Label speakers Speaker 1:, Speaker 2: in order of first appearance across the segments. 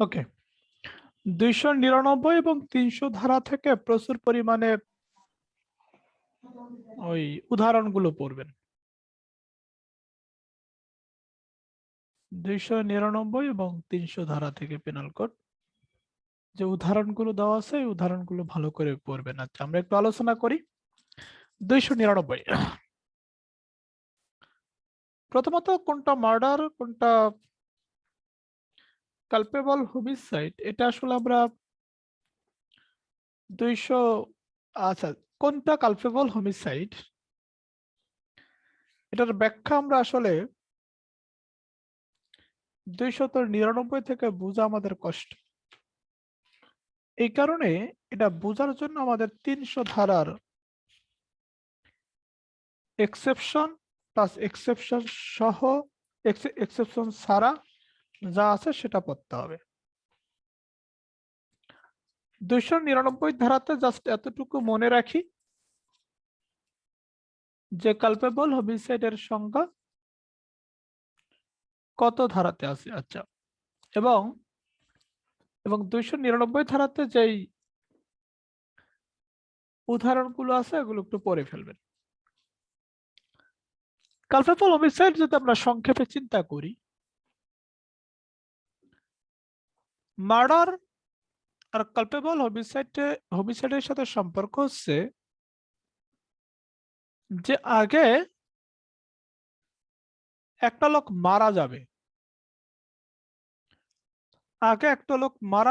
Speaker 1: ওকে, 299 এবং 300 ধারা থেকে প্রচুর পরিমাণে ওই উদাহরণগুলো পড়বেন। 299 এবং 300 ধারা থেকে পেনাল কোড যে উদাহরণগুলো দেওয়া আছে এই উদাহরণগুলো ভালো করে পড়বেন। আচ্ছা, আমরা একটু আলোচনা করি। 299 প্রথমত কোনটা মার্ডার কোনটা কালপেবল হোমিসাইড, এটা আসলে আমরা 200 আচ্ছা, কোনটা কালপেবল হোমিসাইড এটার ব্যাখ্যা আমরা আসলে 299 থেকে বোঝা আমাদের কষ্ট। এই কারণে এটা বোঝার জন্য আমাদের 300 ধারার এক্সেপশন প্লাস এক্সেপশন সহ এক্সেপশন ছাড়া যা আছে সেটা পড়তে হবে। 299 ধারাতে জাস্ট এতটুকু মনে রাখি যে কালপেবল হোমিসাইডের সংখ্যা কত ধারাতে আছে। আচ্ছা, এবং 299 ধারাতে যেই উদাহরণগুলো আছে এগুলো একটু পড়ে ফেলবেন। কালপেবল হোমিসাইড যদি আমরা সংক্ষেপে চিন্তা করি, মার্ডার আর কালপেবল হোমিসাইডের সাথে সম্পর্ক হচ্ছে যে আগে একটা লোক মারা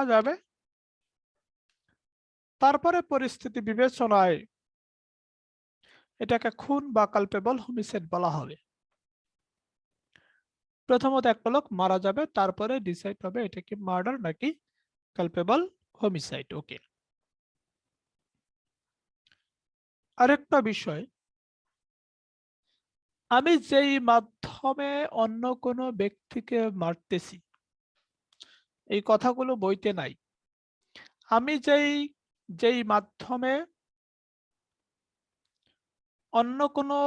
Speaker 1: যাবে, তারপরে পরিস্থিতি বিবেচনায় এটাকে খুন বা কালপেবল হোমিসাইড বলা হবে। প্রথমত একটা লোক মারা যাবে, তারপরে ডিসাইড হবে এটা কি মার্ডার নাকি কালপেবল হোমিসাইড। ওকে, আরেকটা বিষয়, আমি যেই মাধ্যমে অন্য কোনো ব্যক্তিকে মারতেছি এই কথাগুলো বইতে নাই। আমি যেই মাধ্যমে অন্য কোনো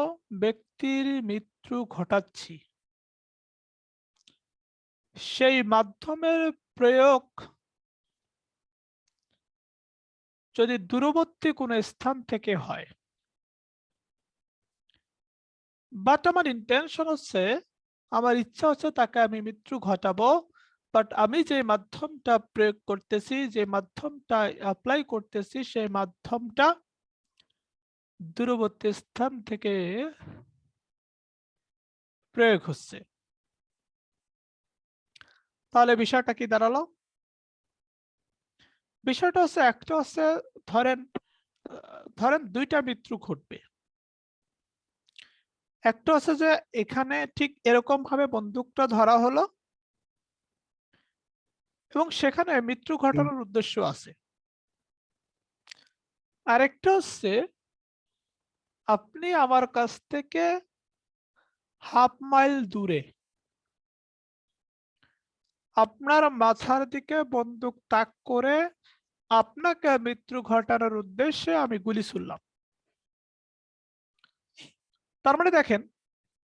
Speaker 1: ব্যক্তির মৃত্যু ঘটাচ্ছি সেই মাধ্যমের প্রয়োগ যদি দূরবর্তী কোনো স্থান থেকে হয়, বাট আমার ইন্টেনশন হচ্ছে, আমার ইচ্ছা হচ্ছে তাকে আমি মৃত্যু ঘটাবো, বাট আমি যে মাধ্যমটা প্রয়োগ করতেছি, যে মাধ্যমটা অ্যাপ্লাই করতেছি সেই মাধ্যমটা দূরবর্তী স্থান থেকে প্রয়োগ হচ্ছে। তাহলে বিষয়টা কি দাঁড়ালো? বিষয়টা হচ্ছে একটা হচ্ছে ধরেন ধরেন দুইটা মৃত্যু ঘটবে। একটা হচ্ছে যে এখানে ঠিক এরকম ভাবে বন্দুকটা ধরা হলো এবং সেখানে মৃত্যু ঘটানোর উদ্দেশ্য আছে। আরেকটা হচ্ছে আপনি আমার কাছ থেকে হাফ মাইল দূরে আপনার মাথার দিকে বন্দুক তাক করে আপনাকে মৃত্যু ঘটানোর উদ্দেশ্যে আমি গুলি ছুড়লাম। তার মানে দেখেন,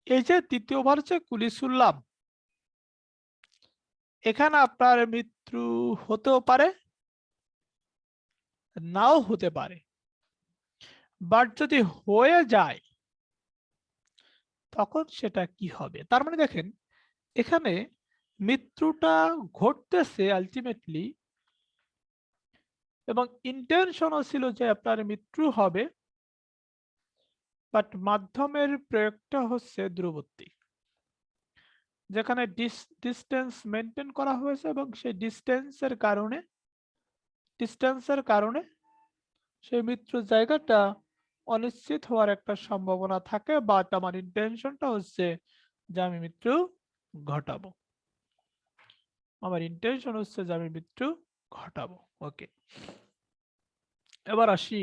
Speaker 1: এই যে দ্বিতীয়বার যে গুলি ছুড়লাম এখানে আপনার মৃত্যু হতেও পারে নাও হতে পারে, বাট যদি হয়ে যায় তখন সেটা কি হবে? তার মানে দেখেন, এখানে মৃত্যুটা ঘটতেছে আলটিমেটলি এবং ইন্টেনশনও ছিল যে আপনার মৃত্যু হবে, বাট মাধ্যমের প্রয়োগটা হচ্ছে দূরবর্তী, যেখানে ডিস্টেন্স মেনটেন করা হয়েছে এবং সেই ডিস্টেন্সের কারণে সেই মৃত্যুর জায়গাটা অনিশ্চিত হওয়ার একটা সম্ভাবনা থাকে, বাট আমার ইন্টেনশনটা হচ্ছে যে আমি মৃত্যু ঘটাবো। ওকে, এবার আসি।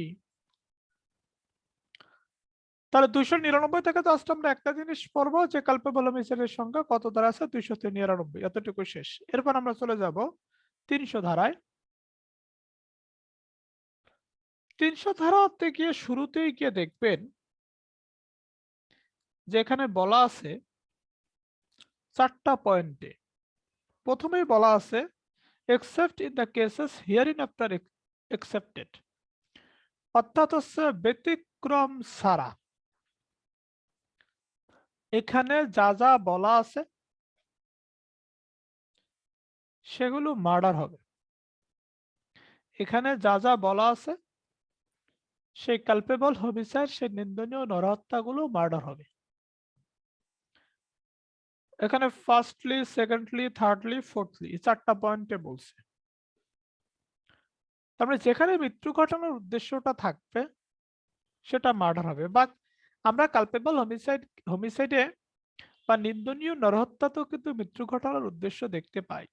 Speaker 1: তাহলে 299 থেকে জাস্ট আমরা একটা জিনিস পড়বো যে কালপেবল হোমিসাইডের সংখ্যা কত ধারা আছে, 299, এতটুকু শেষ। এরপর আমরা চলে যাব 300 ধারায়। 300 ধারাতে গিয়ে শুরুতেই গিয়ে দেখবেন যে এখানে বলা আছে 4টা পয়েন্টে। প্রথমেই বলা আছে except in the cases hereinafter accepted, অর্থাৎ হচ্ছে ব্যতিক্রম ছাড়া এখানে যা যা বলা আছে সেগুলো মার্ডার হবে। এখানে যা যা বলা আছে সেই কালপেবল হোমিসাইড, সেই নিন্দনীয় নরহত্যাগুলো মার্ডার হবে। এখানে ফার্স্টলি, সেকেন্ডলি, থার্ডলি, ফোর্থলি এই 4টা পয়েন্টে বলছে। তারপরে যেখানে মৃত্যু ঘটানোর উদ্দেশ্যটা থাকবে সেটা মার্ডার হবে। বা আমরা কালপেবল হোমিসাইডে বা নিন্দনীয় নরহত্যাতেও কিন্তু মৃত্যু ঘটানোর উদ্দেশ্য দেখতে পাই।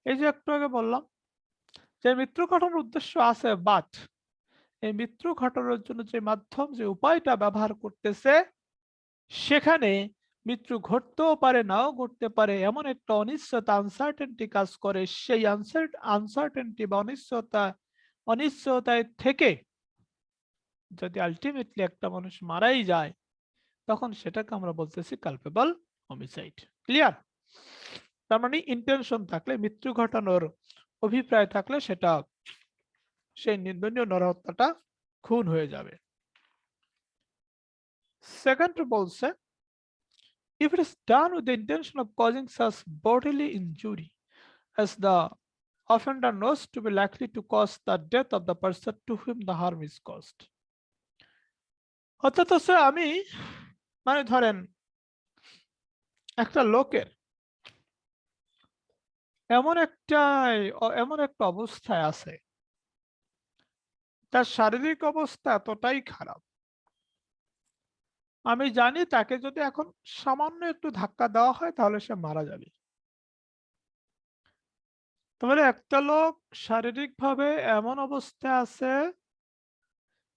Speaker 1: এই যে একটু আগে বললাম যে মৃত্যু ঘটানোর উদ্দেশ্য আছে, বাট এই মৃত্যু ঘটানোর জন্য যে মাধ্যম, যে উপায়টা ব্যবহার করতেছে সেখানে মৃত্যু ঘটতেও পারে, নাও ঘটতে পারে, এমন একটা অনিশ্চয়তা, আনসার্টেনটি কাজ করে। সেই আনসার্টেনটি বা অনিশ্চয়তায় থেকে যদি আলটিমেটলি একটা মানুষ মারাই যায়, তখন সেটাকে আমরা বলতেছি কালপেবল হোমিসাইড। ক্লিয়ার? তার মানে ইন্টেনশন থাকলে, মৃত্যু ঘটানোর অভিপ্রায় থাকলে সেটা, সেই নিন্দনীয় নরহত্যাটা খুন হয়ে যাবে। সেকেন্ড বলছে, if it is done with the intention of causing such bodily injury as the offender knows to be likely to cause the death of the person to whom the harm is caused. অর্থাৎ হচ্ছে আমি, মানে ধরেন একটা লোকের এমন একটা অবস্থায় আছে, তার শারীরিক অবস্থা এতটাই খারাপ, আমি জানি তাকে যদি এখন সামান্য একটু ধাক্কা দেওয়া হয় তাহলে সে মারা যাবে। তাহলে একটা লোক শারীরিকভাবে এমন অবস্থায় আছে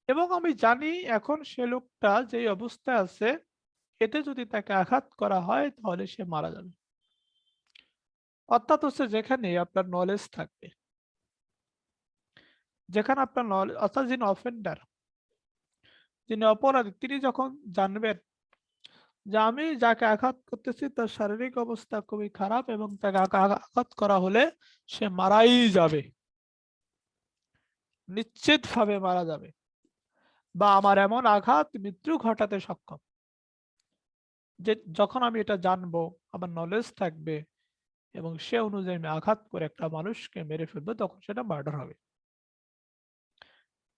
Speaker 1: এবং আমি জানি এখন সে লোকটা যে অবস্থায় আছে, এতে যদি তাকে আঘাত করা হয় তাহলে সে মারা যাবে। অর্থাৎ হচ্ছে যেখানে আপনার নলেজ থাকবে, যেখানে আপনার নলেজ, অর্থাৎ যিনি অফেন্ডার, যিনি অপরাধী, তিনি যখন জানবেন যে আমি যাকে আঘাত করতেছি তার শারীরিক অবস্থা খুবই খারাপ এবং তাকে আঘাত করা হলে সে মারাই যাবে, নিশ্চিত ভাবে মারা যাবে, বা আমার এমন আঘাত মৃত্যু ঘটাতে সক্ষম, যে যখন আমি এটা জানবো, আমার নলেজ থাকবে এবং সে অনুযায়ী আমি আঘাত করে একটা মানুষকে মেরে ফেলবো, তখন সেটা মার্ডার হবে।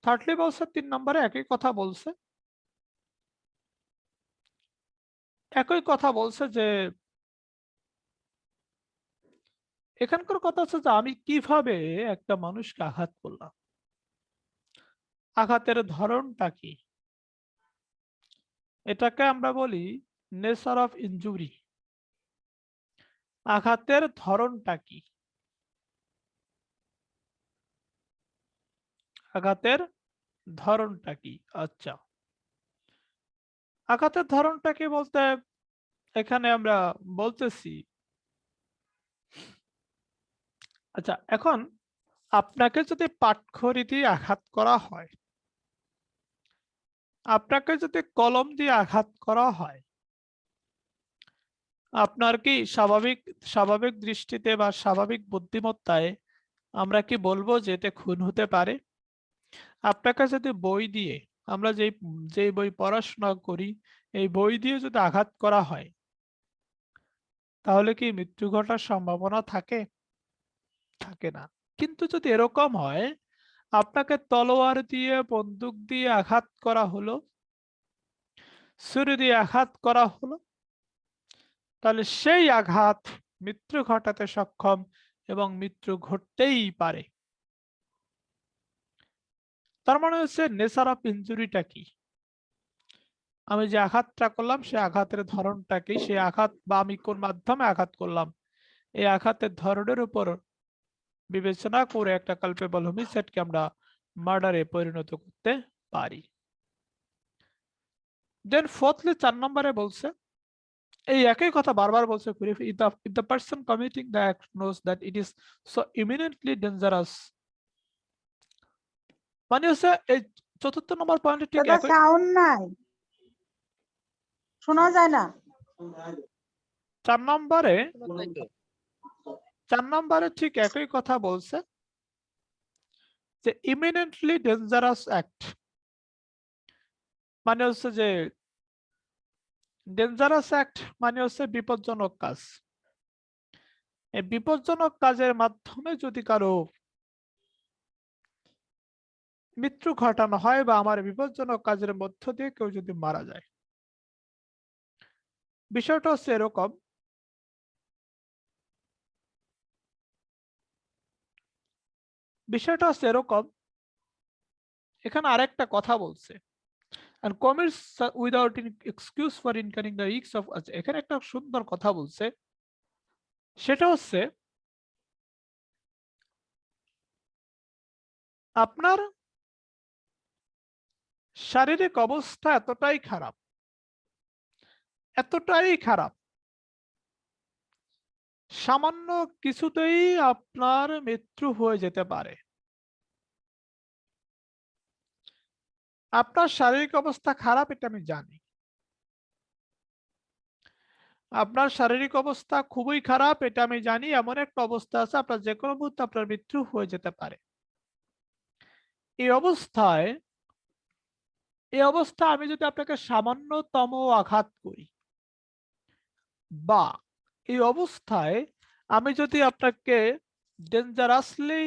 Speaker 1: থার্ডলি বলছে, 3 নম্বরে একই কথা বলছে, যে এখানকার কথা হচ্ছে যে আমি কিভাবে একটা মানুষকে আঘাত করলাম, আঘাতের ধরনটা কি, এটাকে আমরা বলি নেচার অফ ইনজুরি। আঘাতের ধরনটা কি, আঘাতের ধরনটা কি? আচ্ছা, আঘাতের ধরনটা কি বলতে এখানে আমরা বলতেছি, আচ্ছা এখন আপনাকে যদি পাটখড়ি দিয়ে আঘাত করা হয়, আপনাকে যদি কলম দিয়ে আঘাত করা হয়, আপনার কি স্বাভাবিক দৃষ্টিতে বা স্বাভাবিক বুদ্ধিমত্তায় আমরা কি বলবো যে এতে খুন হতে পারে? আপনাকে যদি বই দিয়ে, আমরা যে বই পড়াশোনা করি, এই বই দিয়ে যদি আঘাত করা হয় তাহলে কি মৃত্যু ঘটার সম্ভাবনা থাকে? থাকে না। কিন্তু যদি এরকম হয়, আপনাকে তলোয়ার দিয়ে, বন্দুক দিয়ে আঘাত করা হলো, ছুরি দিয়ে আঘাত করা হলো, তাহলে সেই আঘাত মৃত্যু ঘটাতে সক্ষম এবং মৃত্যু ঘটতেই পারে। তার মানে হচ্ছে নেচার অফ ইনজুরিটা কি, আমি যে আঘাতটা করলাম সে আঘাতের ধরনটা কি, সে আঘাত বা আমি কোন মাধ্যমে আঘাত করলাম, এই আঘাতের ধরনের উপর বিবেচনা করে একটা কালপেবল হোমিসাইডকে আমরা মার্ডারে পরিণত করতে পারি। দেন ফোর্থলি 4 নম্বরে বলছে, এই একই কথা বারবার বলছে, if the person committing the act knows that it is so imminently dangerous, মানে হচ্ছে এই 4th নম্বর পয়েন্টে ঠিক
Speaker 2: দাদা
Speaker 1: একই।
Speaker 2: সাউন্ড নাই, শোনা যায় না।
Speaker 1: 4 নম্বরে 4 নম্বরে ঠিক একই কথা বলছে যে ইমিনেন্টলি ডেঞ্জারাস অ্যাক্ট মানে হচ্ছে যে ডেঞ্জারাস অ্যাক্ট মানে হচ্ছে বিপজ্জনক কাজ। এই বিপজ্জনক কাজের মাধ্যমে যদি কারো মৃত্যু ঘটানো হয় বা আমার বিপজ্জনক কাজের মধ্য দিয়ে কেউ যদি মারা যায়, বিষয়টা হচ্ছে এরকম, বিষয়টা হচ্ছে এরকম এখানে আরেকটা কথা বলছে and commits without excuse for incurring the risks of এখানে একটা সুন্দর কথা বলছে, সেটা হচ্ছে আপনার শারীরিক অবস্থা এতটাই খারাপ, এতটাই খারাপ, সামান্য কিছুতেই আপনার মৃত্যু হয়ে যেতে পারে। আপনার শারীরিক অবস্থা খারাপ এটা আমি জানি, আপনার শারীরিক অবস্থা খুবই খারাপ এটা আমি জানি, এমন একটা অবস্থা আছে আপনার যে কোনো মুহূর্তে আপনার মৃত্যু হয়ে যেতে পারে। এই অবস্থায় আমি যদি আপনাকে সামান্যতম আঘাত করি বা এই অবস্থায় আমি যদি আপনাকে ডেঞ্জারাসলি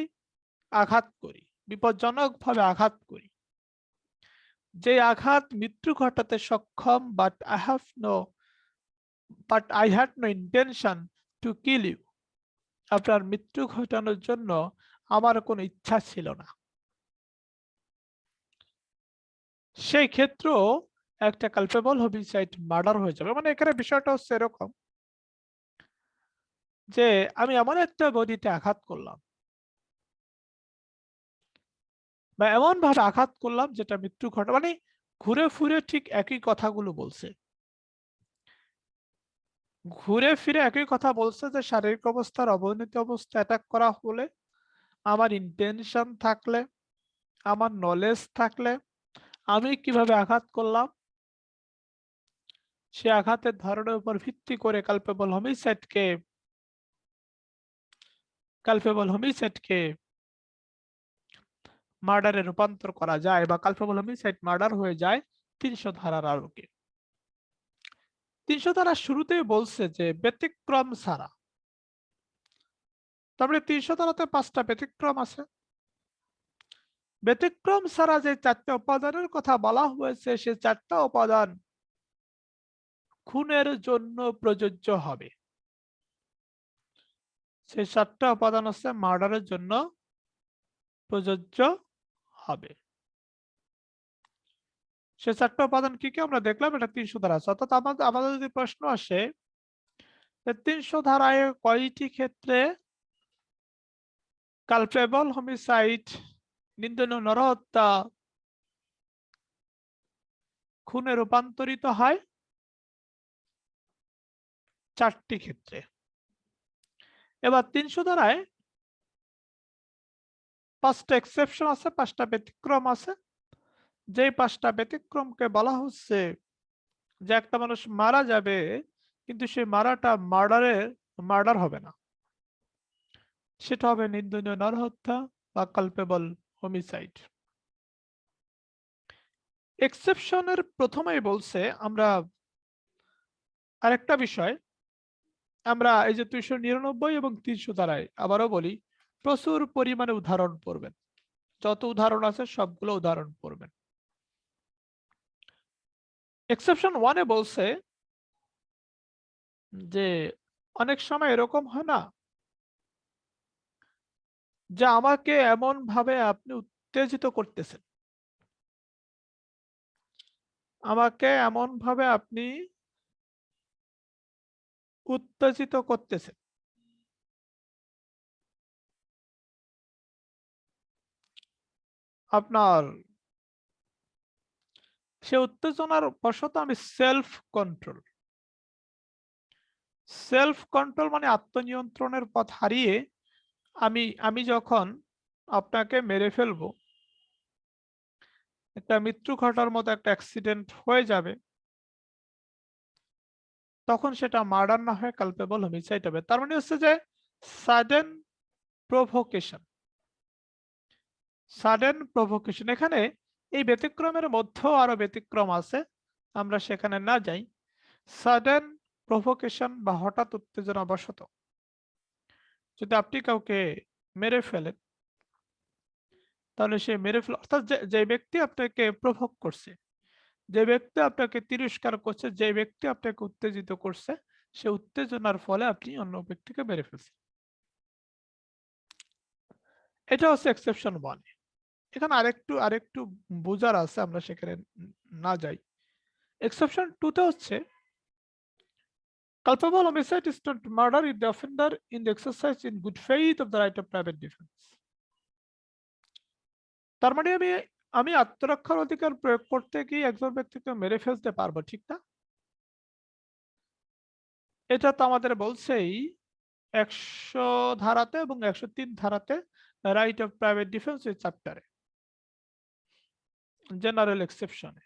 Speaker 1: আঘাত করি, বিপজ্জনকভাবে আঘাত করি, যে আঘাত মৃত্যু ঘটাতে সক্ষম, but I had no intention to kill you, আপনার মৃত্যু ঘটানোর জন্য আমার কোনো ইচ্ছা ছিল না, সেই ক্ষেত্রেও একটা কালপেবল হোমিসাইড মার্ডার হয়ে যাবে। মানে এখানে বিষয়টা হচ্ছে এরকম যে আমি এমন একটা বডিতে আঘাত করলাম বা এমন ভাবে আঘাত করলাম যেটা মৃত্যু ঘটা, মানে ঘুরে ফিরে ঠিক একই কথাগুলো বলছে, ঘুরে ফিরে একই কথা বলছে যে শারীরিক অবস্থার অবনতি অবস্থা অ্যাটাক করা হলে, আমার ইন্টেনশন থাকলে, আমার নলেজ থাকলে আমি কিভাবে আঘাত করলাম সে আঘাতের ধারণের উপর ভিত্তি করে কালপেবল হোমিসাইডকে মার্ডারে রূপান্তর করা যায় বা কালপেবল হোমিসাইড মার্ডার হয়ে যায় ৩০০ ধারার আলোকে। ৩০০ ধারার শুরুতেই বলছে যে ব্যতিক্রম ছাড়া, তারপরে ৩০০ ধারাতে ৫টা ব্যতিক্রম আছে। ব্যতিক্রম ছাড়া যে ৪টা উপাদানের কথা বলা হয়েছে সে ৪টা উপাদান খুনের জন্য প্রযোজ্য হবে। সেই 7টা উপাদান হচ্ছে মার্ডারের জন্য প্রযোজ্য হবে। সে 4টা উপাদান কি কি আমরা দেখলাম, এটা ৩০০ ধারা আছে। অর্থাৎ আমাদের যদি প্রশ্ন আসে ৩০০ ধারায় কয়টি ক্ষেত্রে কালপেবল হোমিসাইড, নিন্দনীয় নরহত্যা খুনে রূপান্তরিত হয়? 4টি ক্ষেত্রে। এবার ৩০০ ধারায় 5টা এক্সেপশন আছে, 5টা ব্যতিক্রম আছে। যেই 5টা ব্যতিক্রমকে বলা হচ্ছে যে একটা মানুষ মারা যাবে কিন্তু সেই মারাটা মার্ডার হবে না, সেটা হবে নিন্দনীয় নরহত্যা বা কালপেবল হোমিসাইড। এক্সেপশনের প্রথমেই বলছে আমরা আরেকটা বিষয়, আমরা এই যে 299 এবং 300 ধারায় আবারও বলি প্রচুর পরিমাণে উদাহরণ পড়বেন, যত উদাহরণ আছে সবগুলো উদাহরণ পড়বেন। এক্সেপশন 1 এ বলছে যে অনেক সময় এরকম হয় না যে আমাকে এমন ভাবে আপনি উত্তেজিত করতেছেন, আমাকে এমন ভাবে আপনি উত্তেজিত করতেছেন, আপনার সে উত্তেজনার বশত আমি সেলফ কন্ট্রোল মানে আত্মনিয়ন্ত্রণের পথ হারিয়ে আমি যখন আপনাকে মেরে ফেলবো, একটা মৃত্যু ঘটার মতো একটা অ্যাক্সিডেন্ট হয়ে যাবে, তখন সেটা মার্ডার না হয়ে কালপেবল হোমিসাইড হবে। তার মানে হচ্ছে যে সাডেন প্রভোকেশন। সাডেন প্রভোকেশন, এখানে এই ব্যতিক্রমের মধ্যেও আরো ব্যতিক্রম আছে, আমরা সেখানে না যাই। সাডেন প্রভোকেশন বা হঠাৎ উত্তেজনা বশত যদি আপনি কাউকে মেরে ফেলেন, তাহলে সে মেরে ফেলে অর্থাৎ যে ব্যক্তি আপনাকে প্রভোগ করছে, যে ব্যক্তি আপনাকে তিরস্কার করছে, যে ব্যক্তি আপনাকে উত্তেজিত করছে, সে উত্তেজনার ফলে আপনি অন্য ব্যক্তিকে মেরে ফেলছেন। এটা হচ্ছে এক্সেপশন 1। এখানে আরেকটু বোঝার আছে, আমরা সেখানে না যাই। এক্সেপশন 2 তে হচ্ছে culpable homicide is not murder if the offender in the exercise in good faith of the right of private defense। তার মানে আমি আমি আত্মরক্ষার অধিকার প্রয়োগ করতে গিয়ে একজন ব্যক্তিকে মেরে ফেলতে পারবো, ঠিক না? এটা তো আমাদের বলছেই 100 ধারাতে এবং 103 ধারাতে, রাইট অফ প্রাইভেট ডিফেন্স এই চ্যাপ্টারে, জেনারেল এক্সেপশনে।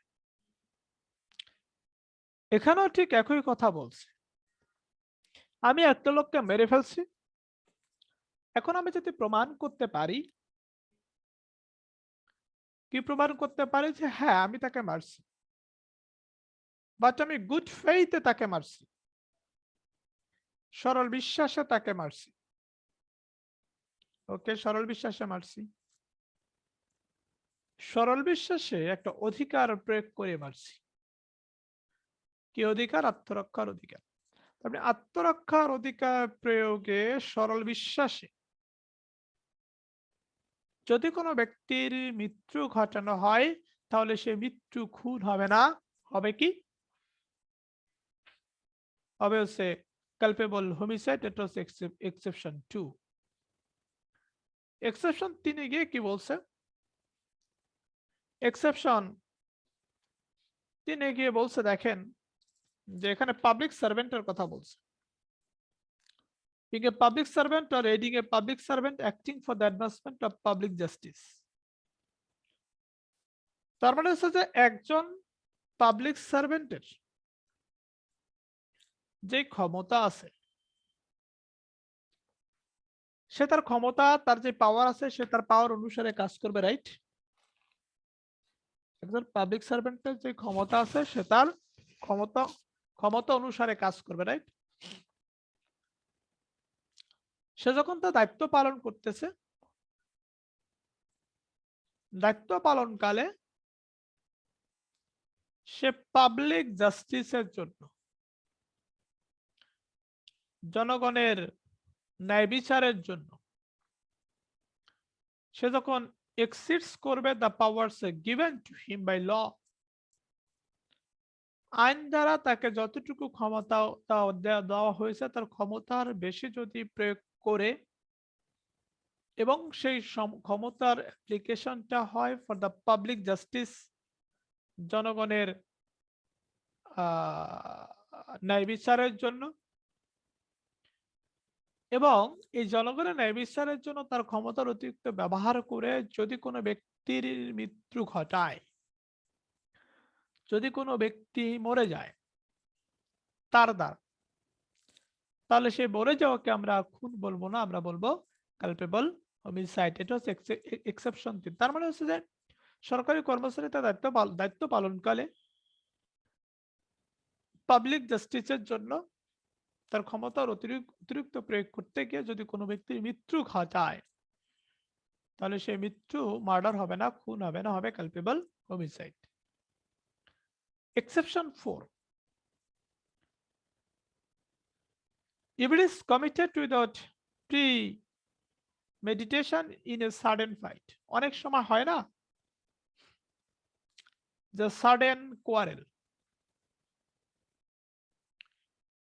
Speaker 1: এখানেও ঠিক একই কথা বলছে। আমি একটা লোককে মেরে ফেলছি, এখন আমি যদি প্রমাণ করতে পারি, কি প্রমাণ করতে পারি যে হ্যাঁ আমি তাকে মারছি, বাট আমি গুড ফেইথে তাকে মারছি, সরল বিশ্বাসে তাকে মারছি। ওকে, সরল বিশ্বাসে মারছি, সরল বিশ্বাসে একটা অধিকার প্রয়োগ করে মারছি। কি অধিকার? আত্মরক্ষার অধিকার। আপনি আত্মরক্ষার অধিকার প্রয়োগে সরল বিশ্বাসে যদি কোনো ব্যক্তির মৃত্যু ঘটানো হয়, তাহলে সে মৃত্যু খুন হবে না, হবে কি? হবে হচ্ছে কালপেবল হোমিসাইড। এটা হচ্ছে এক্সেপশন 2। এক্সেপশন 3 গিয়ে কি বলছে? এক্সেপশন 3 গিয়ে বলছে, দেখেন যে এখানে পাবলিক সার্ভেন্টের কথা বলছে। Being a public servant or aiding a public servant acting for the advancement of public justice। তার মানে হচ্ছে যে একজন পাবলিক সার্ভেন্টের যে ক্ষমতা আছে, সে তার ক্ষমতা, তার যে পাওয়ার আছে, সে তার পাওয়ার অনুসারে কাজ করবে, রাইট? একজন পাবলিক সার্ভেন্টের যে ক্ষমতা আছে, সে তার ক্ষমতা ক্ষমতা অনুসারে কাজ করবে, রাইট? সে যখন তার দায়িত্ব পালন করতেছে, দায়িত্ব পালনকালে সে পাবলিক জাস্টিসের জন্য, জনগণের ন্যায় বিচারের জন্য, সে যখন এক্সিডস করবে the powers given to him by law, আইন দ্বারা তাকে যতটুকু ক্ষমতা দেওয়া হয়েছে তার ক্ষমতার বেশি যদি প্রয়োগ করে, এবং সেই ক্ষমতার অ্যাপ্লিকেশনটা হয় ফর দ্য পাবলিক জাস্টিস, জনগণের ন্যায় বিচারের জন্য, এবং এই জনগণের ন্যায় বিচারের জন্য তার ক্ষমতার অতিরিক্ত ব্যবহার করে যদি কোনো ব্যক্তির মৃত্যু ঘটায়, যদি কোনো ব্যক্তি মরে যায় তার দ্বারা, তাহলে সেই মরে যাওয়াকে আমরা খুন বলবো না, আমরা বলবো কালপেবল হোমিসাইড। এটা হচ্ছে এক্সেপশন 3। তার মানে হচ্ছে যে সরকারি কর্মচারী তার দায়িত্ব পালনকালে পাবলিক জাস্টিসের জন্য তার ক্ষমতার অতিরিক্ত প্রয়োগ করতে গিয়ে যদি কোনো ব্যক্তির মৃত্যু ঘটায়, তাহলে সেই মৃত্যু মার্ডার হবে না, খুন হবে না, হবে culpable homicide. Exception 4, if it is committed without premeditation in a sudden fight। অনেক সময় হয় না যে সাডেন কোয়ারেল,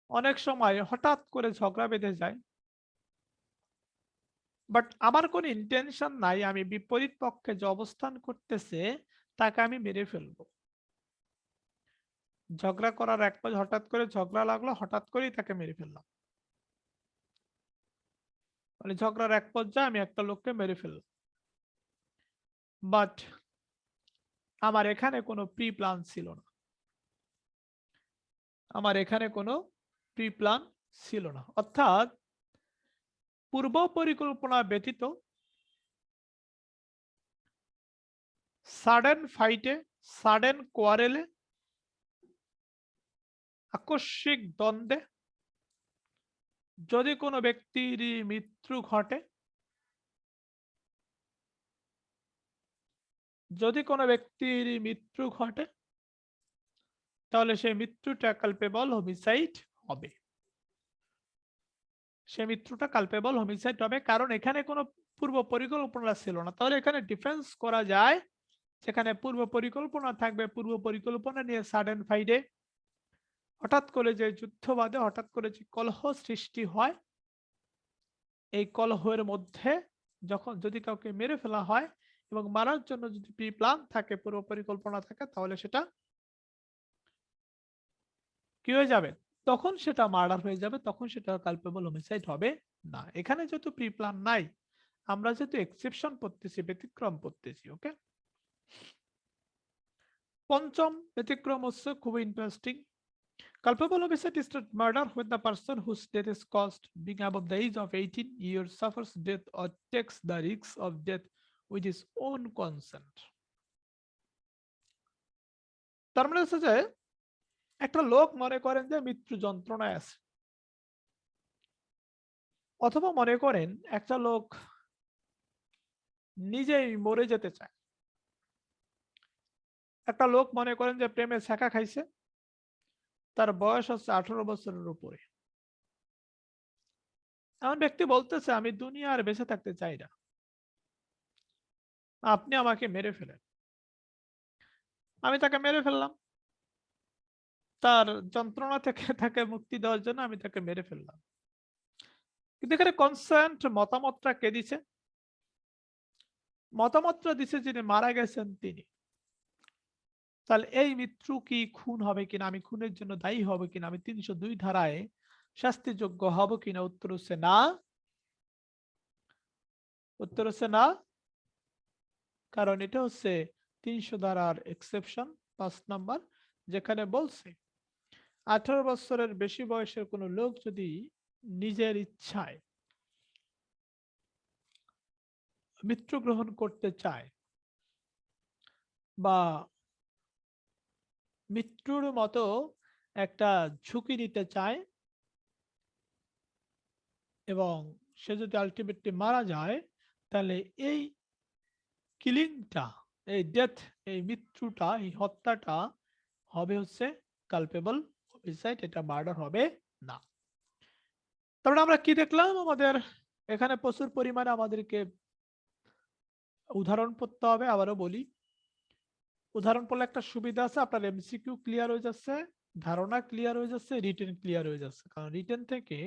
Speaker 1: অনেক সময় হঠাৎ করে ঝগড়া বেঁধে যায়, বাট আমার কোনো ইন্টেনশন নাই, আমি বিপরীত পক্ষে যে অবস্থান করতেছে তাকে আমি মেরে ফেলবো। ঝগড়া করার এক পর হঠাৎ করে ঝগড়া লাগলো, হঠাৎ করেই তাকে মেরে ফেললাম, মানে ঝগড়ার এক পর্যায়ে আমি একটা লোককে মেরে ফেললাম, বাট আমার এখানে কোনো প্রি প্ল্যান ছিল না, আমার এখানে কোনো প্রি প্ল্যান ছিল না। অর্থাৎ পূর্ব পরিকল্পনা ব্যতীত সাডেন ফাইটে, সাডেন কোয়ারেলে, আকস্মিক দ্বন্দ্বে যদি কোনো ব্যক্তির মৃত্যু ঘটে, যদি কোনো ব্যক্তির মৃত্যু ঘটে তাহলে সেই মৃত্যুটা কালপেবল হোমিসাইড হবে। সে মৃত্যুটা কালপেবল হোমিসাইড হবে, কারণ এখানে কোনো পূর্ব পরিকল্পনা ছিল না। তাহলে এখানে ডিফেন্স করা যায়, সেখানে পূর্ব পরিকল্পনা থাকবে, পূর্ব পরিকল্পনা নিয়ে সাডেন ফাইডে হঠাৎ করে যে যুদ্ধ বাদে হঠাৎ করে যে কলহ সৃষ্টি হয়, এই কলহের মধ্যে যখন যদি কাউকে মেরে ফেলা হয় এবং মারার জন্য যদি প্রি প্ল্যান থাকে, পূর্ব পরিকল্পনা থাকে, তাহলে সেটা কি হয়ে যাবে, তখন সেটা মার্ডার হয়ে যাবে, তখন সেটা কালপেবল হোমিসাইড হবে না। এখানে যেহেতু প্রি প্ল্যান নাই, আমরা যেহেতু এক্সেপশন পড়তেছি, ব্যতিক্রম পড়তেছি। ওকে, পঞ্চম ব্যতিক্রম হচ্ছে খুব interesting. Culpable homicide is to murder when the person whose death is caused being above the age of 18 years suffers death or takes the risk of death with his own consent. তার মানে হচ্ছে যে একটা লোক মনে করেন যে মৃত্যু যন্ত্রণায় আছে, অথবা মনে করেন একটা লোক নিজেই মরে যেতে চায়, একটা লোক মনে করেন যে প্রেমে ছ্যাঁকা খাইছে, তার বয়স হচ্ছে 18 বছরের উপরে। এমন ব্যক্তি বলতেছে আমি দুনিয়া আর বেঁচে থাকতে চাই না, আপনি আমাকে মেরে ফেলেন। আমি তাকে মেরে ফেললাম, তার যন্ত্রণা থেকে তাকে মুক্তি দেওয়ার জন্য আমি তাকে মেরে ফেললাম। কিন্তু এখানে কনসেন্ট মতামতটা কে দিছে? মতামতটা দিছে যিনি মারা গেছেন তিনি। তাহলে এই মৃত্যু কি খুন হবে কিনা, আমি খুনের জন্য দায়ী হবে কিনা, আমি 302 ধারায় শাস্তিযোগ্য হব কিনা? উত্তর হচ্ছে না, উত্তর হচ্ছে না, কারণ এটা হচ্ছে 300 ধারার এক্সেপশন 5 নাম্বার, যেখানে বলছে 18 বছরের বেশি বয়সের কোনো লোক যদি নিজের ইচ্ছায় মৃত্যু গ্রহণ করতে চায় বা মৃত্যুর মতো একটা ঝুঁকি নিতে চায় এবং সে যদি আলটিমেটলি মারা যায়, তাহলে এই কিলিংটা, এই ডেথ, এই মৃত্যুটা, এই হত্যাটা হবে হচ্ছে কালপেবল হোমিসাইড, এটা মার্ডার হবে না। তারপরে আমরা কি দেখলাম, আমাদের এখানে প্রচুর পরিমাণে আমাদেরকে উদাহরণ পড়তে হবে। আবারও বলি, উদাহরণ পড়লে একটা সুবিধা আছে, আপনার এমসিকিউ ক্লিয়ার হয়ে যাচ্ছে, ধারণা ক্লিয়ার হয়ে যাচ্ছে, রিটেন ক্লিয়ার হয়ে যাচ্ছে। কারণ রিটেন থেকে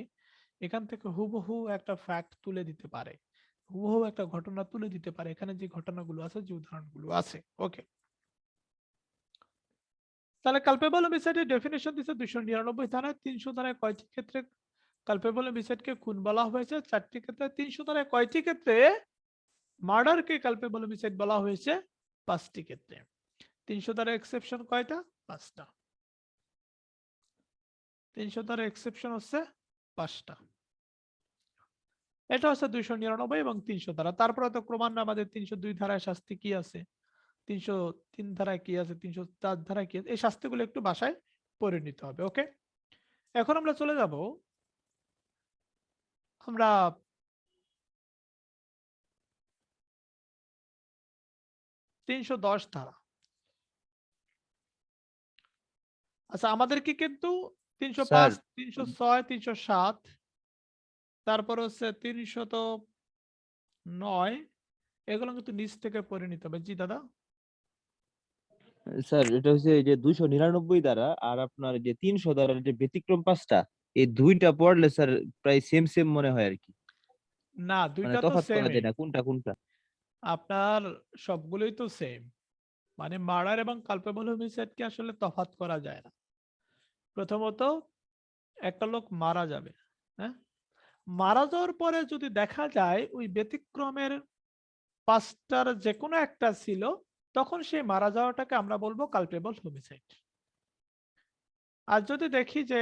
Speaker 1: এখান থেকে হুবহু একটা ফ্যাক্ট তুলে দিতে পারে, হুবহু একটা ঘটনা তুলে দিতে পারে, এখানে যে ঘটনাগুলো আছে, যে উদাহরণগুলো আছে। ওকে, তাহলে কালপেবল হোমিসাইডের ডেফিনেশন দিচ্ছে 299 ধারায়। 300 ধারায় কয়টি ক্ষেত্রে কালপেবল হোমিসাইডকে খুন বলা হয়েছে? 4টি ক্ষেত্রে। 300 ধারায় কয়টি ক্ষেত্রে মার্ডারকে কালপেবল হোমিসাইড বলা হয়েছে? 5টি ক্ষেত্রে। 300 ধারায় এক্সেপশন কয়টা? 5টা। 300 ধারায় এক্সেপশন হচ্ছে 5টা। এটা হচ্ছে 299 এবং 300 ধারা। তারপরে তো ক্রমান্বয়ে আমাদের 302 ধারায় শাস্তি কি আছে, 303 ধারায় কি আছে, 304 ধারায় কি আছে, এই শাস্তিগুলো একটু বাসায় পড়ে নিতে হবে। ওকে, এখন আমরা চলে যাব, আমরা 310 ধারা। আচ্ছা, আমাদেরকে কিন্তু 305,
Speaker 2: স্যার
Speaker 1: 306, 307, তারপর হচ্ছে 309, এগুলো কিন্তু নিচ থেকে পড়ে নিতে হবে। জি দাদা।
Speaker 2: স্যার এটা হচ্ছে এই যে 299 দ্বারা আর আপনার যে 300 দ্বারা যে ব্যতিক্রম 5টা, এই দুইটা পড়লে স্যার প্রায় সেম সেম মনে হয় আর কি,
Speaker 1: না,
Speaker 2: মানে
Speaker 1: দুইটা তো
Speaker 2: তফাৎ করা
Speaker 1: সেমই,
Speaker 2: যায় না কোনটা কোনটা।
Speaker 1: আপনার সবগুলোই তো সেম। মানে মার্ডার এবং কালপেবল হোমিসাইডকে আসলে তফাৎ করা যায় না। প্রথমত একটা লোক মারা যাবে, হ্যাঁ, মারা যাওয়ার পরে যদি দেখা যায় ওই ব্যতিক্রমের 5টার যে কোনো একটা ছিল, তখন সেই মারা যাওয়াটাকে আমরা বলবো কালপেবল হোমিসাইড। আর যদি দেখি যে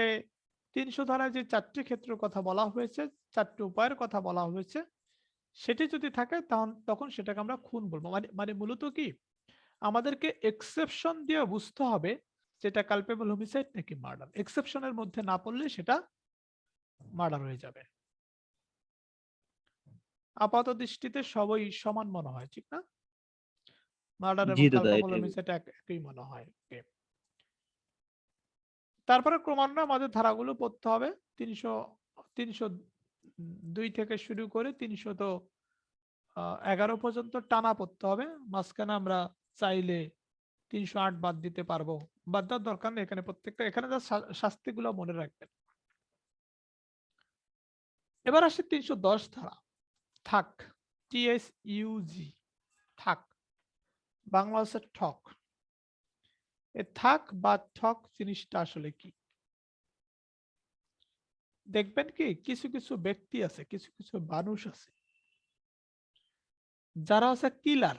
Speaker 1: 300 ধারায় যে 4টি ক্ষেত্রের কথা বলা হয়েছে, চারটি উপায়ের কথা বলা হয়েছে, সেটি যদি থাকে তখন সেটাকে আমরা খুন বলবো। মানে মানে মূলত কি, আমাদেরকে এক্সেপশন দিয়ে বুঝতে হবে যেটা কালপেবল হোমিসাইড নাকি মার্ডার। এক্সেপশনের মধ্যে না পড়লে সেটা মার্ডার হয়ে যাবে। আপাত দৃষ্টিতে সবই সমান মনে হয়, ঠিক না? মার্ডার
Speaker 2: জি
Speaker 1: এবং
Speaker 2: দাদা,
Speaker 1: কালপেবল
Speaker 2: এটাই
Speaker 1: হোমিসাইড একই মনে হয়। Okay. তারপরে ক্রমান্বয়ে আমাদের ধারাগুলো পড়তে হবে। 302 থেকে শুরু করে 311 পর্যন্ত টানা পড়তে হবে। মাঝখানে আমরা চাইলে 308 বাদ দিতে পারবো, বাদ দেওয়ার দরকার নেই। এখানে প্রত্যেকটা, এখানে যা শাস্তিগুলো মনে রাখবেন। এবার আসে 310 ধারা, থাক, TSUG, থাক, বাংলা হচ্ছে ঠক। এ থাক বা ঠক জিনিসটা আসলে কি? দেখবেন কি, কিছু কিছু ব্যক্তি আছে, কিছু কিছু মানুষ আছে যারা হচ্ছে কিলার,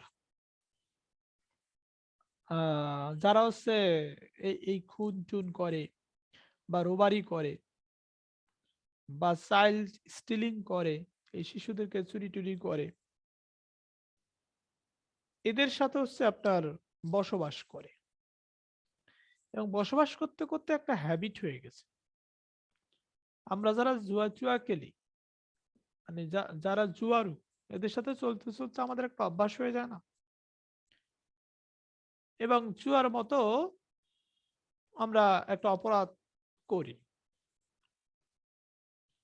Speaker 1: যারা হচ্ছে এই খুন টুন করে বা রোবারি করে বা চাইল্ড স্টিলিং করে, এই শিশুদেরকে চুরি টুরি করে, এদের সাথে হচ্ছে আপনার বসবাস করে এবং বসবাস করতে করতে একটা হ্যাবিট হয়ে গেছে। আমরা যারা জুয়া খেলি, মানে যারা জুয়ারু, এদের সাথে চলতে চলতে আমাদের একটা অভ্যাস হয়ে যায় না? এবং জুয়ার মতো আমরা একটা অপরাধ করি।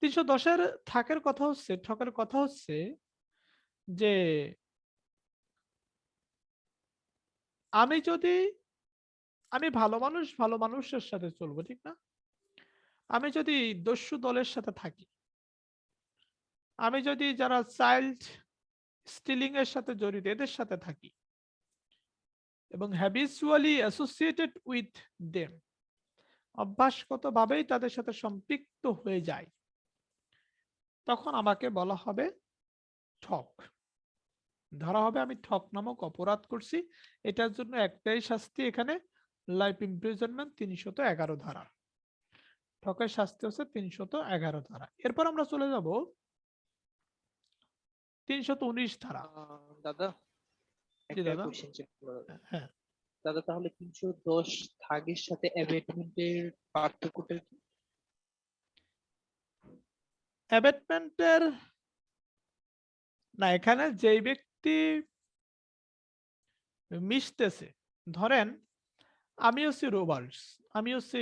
Speaker 1: 310-এর থাকের কথা হচ্ছে, ঠকের কথা হচ্ছে যে আমি ভালো মানুষ, ভালো মানুষের সাথে চলবো, ঠিক না? আমি যদি দস্যু দলের সাথে থাকি, আমি যদি যারা চাইল্ড স্টিলিং এর সাথে জড়িত এদের সাথে থাকি এবং হ্যাবিচুয়ালি অ্যাসোসিয়েটেড উইথ দেম, অভ্যাসগতভাবেই তাদের সাথে সম্পৃক্ত হয়ে যায়, তখন আমাকে বলা হবে ঠক। ধরা হবে আমি ঠক নামক অপরাধ করছি। এটার জন্য একটাই শাস্তি এখানে, লাইফ ইমপ্রিজনমেন্ট, 311 ধারা। ঠকের শাস্তি হচ্ছে 311 ধারা। এরপর আমরা চলে যাব 319 ধারা।
Speaker 3: দাদা,
Speaker 1: জি
Speaker 3: একটা
Speaker 1: দাদা।
Speaker 3: কোশ্চেন ছিল
Speaker 1: হ্যাঁ,
Speaker 3: দাদা, তাহলে 310 থাগের সাথে অ্যাবেটমেন্টের পার্থক্যটা কি?
Speaker 1: অ্যাবেটমেন্টের না, এখানে যেই ব্যক্তি মিশতেছে, ধরেন আমি হচ্ছি রোবার্স, আমি হচ্ছি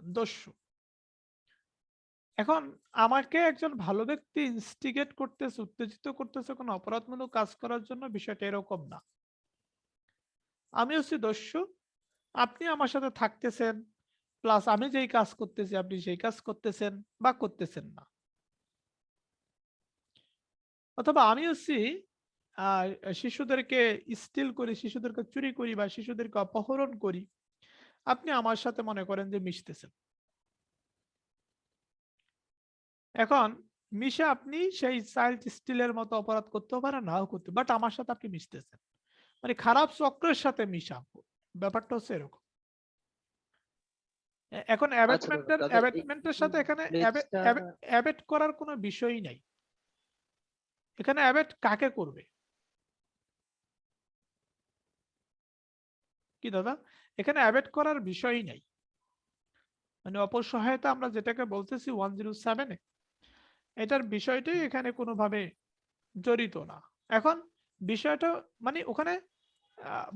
Speaker 1: দস্যু। এখন আমাকে একজন ভালো ব্যক্তি ইনস্টিগেট করতেছে, উত্তেজিত করতেছে কোনো অপরাধমূলক কাজ করার জন্য, বিষয়টা এরকম না। আমি হচ্ছি দস্যু, আপনি আমার সাথে থাকতেছেন, প্লাস আমি যেই কাজ করতেছি আপনি সেই কাজ করতেছেন বা করতেছেন না। অথবা আমি হচ্ছি শিশুদেরকে স্টিল করি, শিশুদেরকে চুরি করি বা শিশুদেরকে অপহরণ করি, আপনি আমার সাথে মনে করেন যে মিশতেছেন। এখন মিশে আপনি সেই চাইল্ড স্টিলের মতো অপরাধ করতেও পারেন, নাও করতে, বাট আমার সাথে আপনি মিশতেছেন, মানে খারাপ চক্রের সাথে মিশা, ব্যাপারটা হচ্ছে এরকম। এখন
Speaker 3: আচ্ছা দাদা, দাদা এই
Speaker 1: অ্যাবেটমেন্টের সাথে এখানে
Speaker 3: প্লেসটা
Speaker 1: অ্যাবেট করার কোনো বিষয়ই নাই। এখানে অ্যাবেট কাকে করবে কি দাদা? এখানে অ্যাবেট করার বিষয়ই নাই। মানে অপসহায়তা আমরা যেটাকে বলতেছি 107-এ, এটার বিষয়টাই এখানে কোনোভাবে জড়িত না। এখন বিষয়টা মানে ওখানে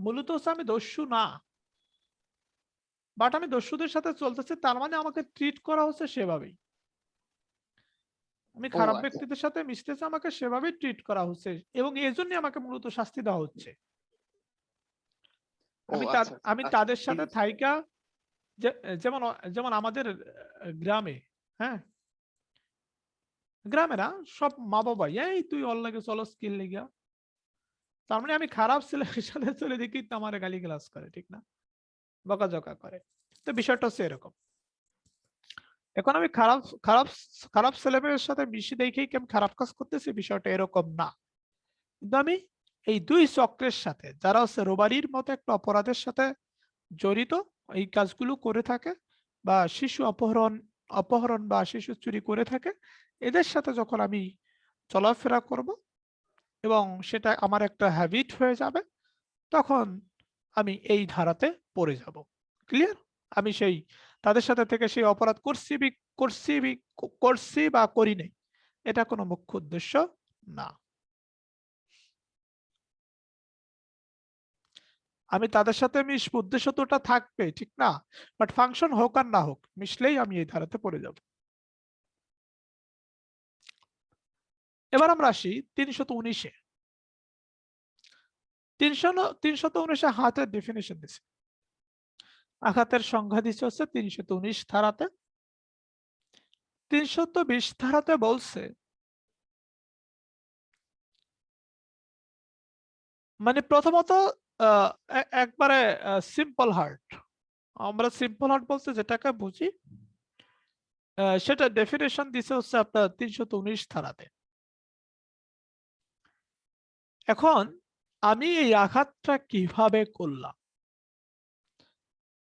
Speaker 1: মূলত হচ্ছে আমি দস্যু না, বাট আমি দস্যুদের সাথে চলতেছি, তার মানে আমাকে ট্রিট করা হচ্ছে সেভাবেই। আমি
Speaker 3: ও
Speaker 1: খারাপ
Speaker 3: আচ্ছা।
Speaker 1: ব্যক্তিদের সাথে মিশতেছে, আমাকে সেভাবেই ট্রিট করা হচ্ছে এবং এই জন্য আমাকে মূলত শাস্তি দেওয়া হচ্ছে।
Speaker 3: ও আচ্ছা আচ্ছা
Speaker 1: আমি
Speaker 3: আচ্ছা,
Speaker 1: তাদের
Speaker 3: ঠিক
Speaker 1: সাথে
Speaker 3: আছে।
Speaker 1: থাইকা, যেমন যেমন আমাদের গ্রামে, হ্যাঁ, গ্রামে না, সব মা বাবা এই তুই ওর লাগে চলো স্কিল লিগা, তার মানে আমি খারাপ ছেলের সাথে চলে দেখি তো আমার গালি গালাজ করে, ঠিক না? বকাঝকা করে। তো বিষয়টা হচ্ছে এরকম। এখন আমি খারাপ খারাপ খারাপ ছেলেমেয়ের সাথে মিশে দেখেই কি আমি খারাপ কাজ করতেছি, বিষয়টা এরকম না। কিন্তু আমি এই দুই চক্রের সাথে, যারা হচ্ছে রোবারির মতো একটা অপরাধের সাথে জড়িত, এই কাজগুলো করে থাকে বা শিশু অপহরণ অপহরণ বা শিশু চুরি করে থাকে, এদের সাথে যখন আমি চলাফেরা করব এবং সেটা আমার একটা হ্যাবিট হয়ে যাবে, তখন আমি এই ধারাতে পড়ে যাব। ক্লিয়ার? আমি সেই তাদের সাথে থেকে সেই অপরাধ করছি বা করি নাই, এটা কোনো মুখ্য উদ্দেশ্য না। আমি তাদের সাথে মিশবো, উদ্দেশ্য তো ওটা থাকবে, ঠিক না? বাট ফাংশন হোক আর না হোক, মিশলেই আমি এই ধারাতে পড়ে যাব। এবার আমরা আসি 319-এ। 319-এ হাতের ডেফিনিশন দিছে, আঘাতের সংজ্ঞা দিচ্ছে হচ্ছে 319 ধারাতে। 320 ধারাতে বলছে, মানে প্রথমত একবারে সিম্পল হার্ট। আমরা সিম্পল হার্ট বলতে যেটাকে বুঝি, সেটা ডেফিনেশন দিছে হচ্ছে আপনার 319 ধারাতে। এখন আমি এই আঘাতটা কিভাবে করলাম,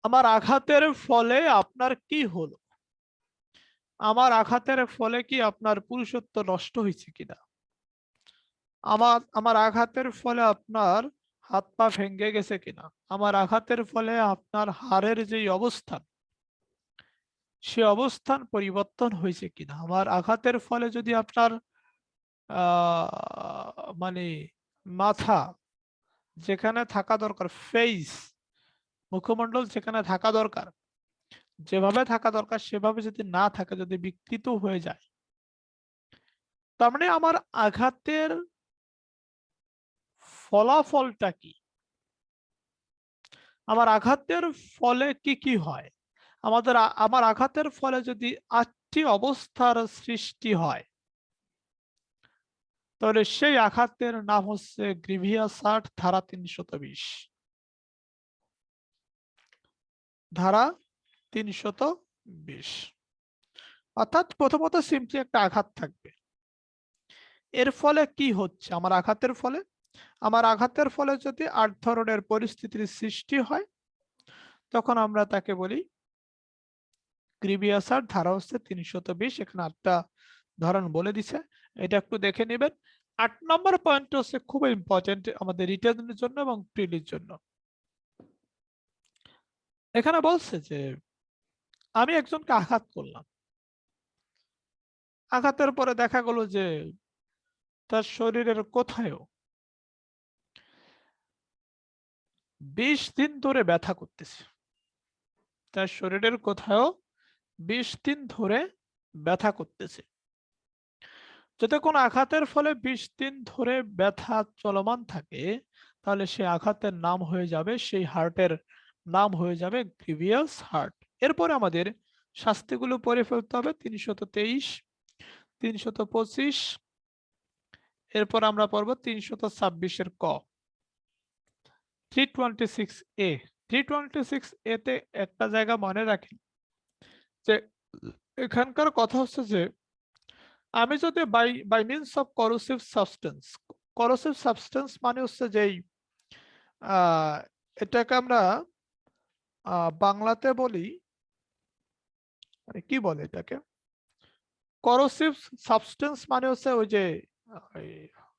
Speaker 1: আমার আঘাতের ফলে আপনার কি হলো, আমার আঘাতের ফলে কি আপনার পুরুষত্ব নষ্ট হয়েছে কিনা, আমার আঘাতের ফলে আপনার হাত পা ভেঙে গেছে কিনা, আমার আঘাতের ফলে আপনার হাড়ের যে অবস্থান, সে অবস্থান পরিবর্তন হয়েছে কিনা, আমার আঘাতের ফলে যদি আপনার মানে মাথা যেখানে থাকা দরকার, ফেস মুখমণ্ডল যেখানে থাকা দরকার, যেভাবে থাকা দরকার সেভাবে যদি না থাকে, যদি বিকৃত হয়ে যায়, তার মানে আমার আঘাতের ফলাফলটা কি, আমার আঘাতের ফলে কি কি হয়। আমার আঘাতের ফলে যদি 8টি অবস্থার সৃষ্টি হয়, তাহলে সেই আঘাতের নাম হচ্ছে গ্রিভিয়াস হার্ট, ধারা 320। ধারা 320 অর্থাৎ প্রথমত সিম্পলি একটা আঘাত থাকবে, এর ফলে কি হচ্ছে, আমার আঘাতের ফলে যদি 8 ধরনের পরিস্থিতির সৃষ্টি হয়, তখন আমরা তাকে বলি গ্রিভিয়াস হার্ট, ধারা হচ্ছে 320। এখানে 8টা ধরন বলে দিছে, এটা একটু দেখে নেবেন। 8 নম্বর পয়েন্ট হচ্ছে খুব ইম্পর্টেন্ট আমাদের রিটার্নের জন্য এবং প্রিলির জন্য। এখানে বলছে যে আমি একজনকে আঘাত করলাম, আঘাতের পরে দেখা গেল যে তার শরীরের কোথায়ও 20 দিন ধরে ব্যথা করতেছে, তার শরীরের কোথাও 20 দিন ধরে ব্যথা করতেছে। যদি কোনো আঘাতের ফলে 20 দিন ধরে ব্যথা চলমান থাকে, তাহলে সেই আঘাতের নাম হয়ে যাবে, সেই হার্টের নাম হয়ে যাবে গ্রিভিয়াস হার্ট। এরপরে আমাদের শাস্তিগুলো পড়ে ফেলতে হবে, 323, 325, এরপর আমরা পড়ব 326-এর ক। 326A, 326A তে একটা জায়গা মনে রাখেন যে এখানকার কথা হচ্ছে যে আমি যদি by means of corrosive substance মানে হচ্ছে যেই এটাকে আমরা বাংলাতে বলি, মানে কি বলে এটাকে, করোসিভ সাবস্টেন্স মানে হচ্ছে ওই যে ওই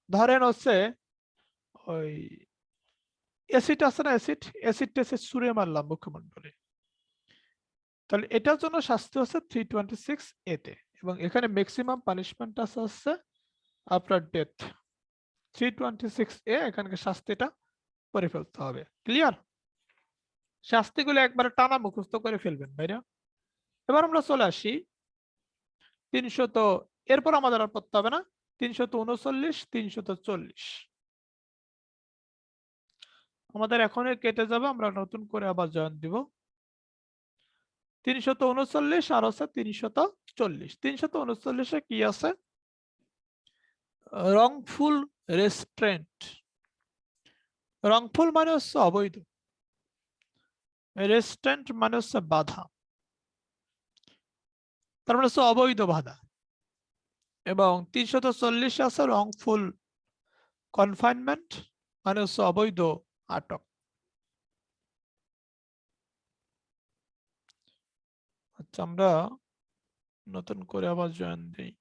Speaker 1: ধরেন হচ্ছে ওই অ্যাসিড আছে না, অ্যাসিড টেসিড ছুঁড়ে মারলাম মুখমণ্ডলে, তাহলে এটার জন্য শাস্তি হচ্ছে 326A তে, এবং এখানে ম্যাক্সিমাম পানিশমেন্ট আছে হচ্ছে আপনার ডেথ। 326A এখানকার শাস্তিটা করে ফেলতে হবে। ক্লিয়ার? শাস্তিগুলো একবার টানা মুখস্থ করে ফেলবেন ভাইরা। এবার আমরা চলে আসি 300, এরপর আমাদের আর পড়তে হবে না, 339, 340 আমাদের এখনই কেটে যাবে, আমরা নতুন করে আবার জয়েন দিব। 339 আর হচ্ছে 340। 339-এ কি আছে, রংফুল রেস্ট্রেন্ট। রংফুল মানে হচ্ছে অবৈধ, রেস্ট্রেন্ট মানে হচ্ছে বাধা, তার মানে হচ্ছে অবৈধ বাধা। এবং 340 আছে রংফুল কনফাইনমেন্ট, মানে হচ্ছে অবৈধ আটক। আচ্ছা, আমরা নতুন করে আবার জয়েন দেই।